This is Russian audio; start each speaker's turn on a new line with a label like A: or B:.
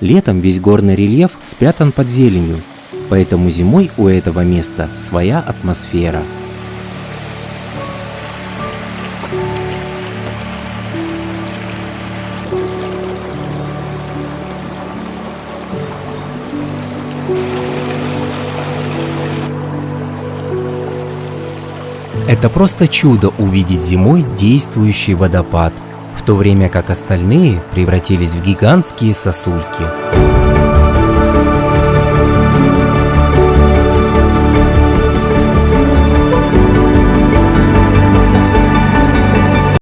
A: Летом весь горный рельеф спрятан под зеленью, поэтому зимой у этого места своя атмосфера. Это просто чудо увидеть зимой действующий водопад, в то время как остальные превратились в гигантские сосульки.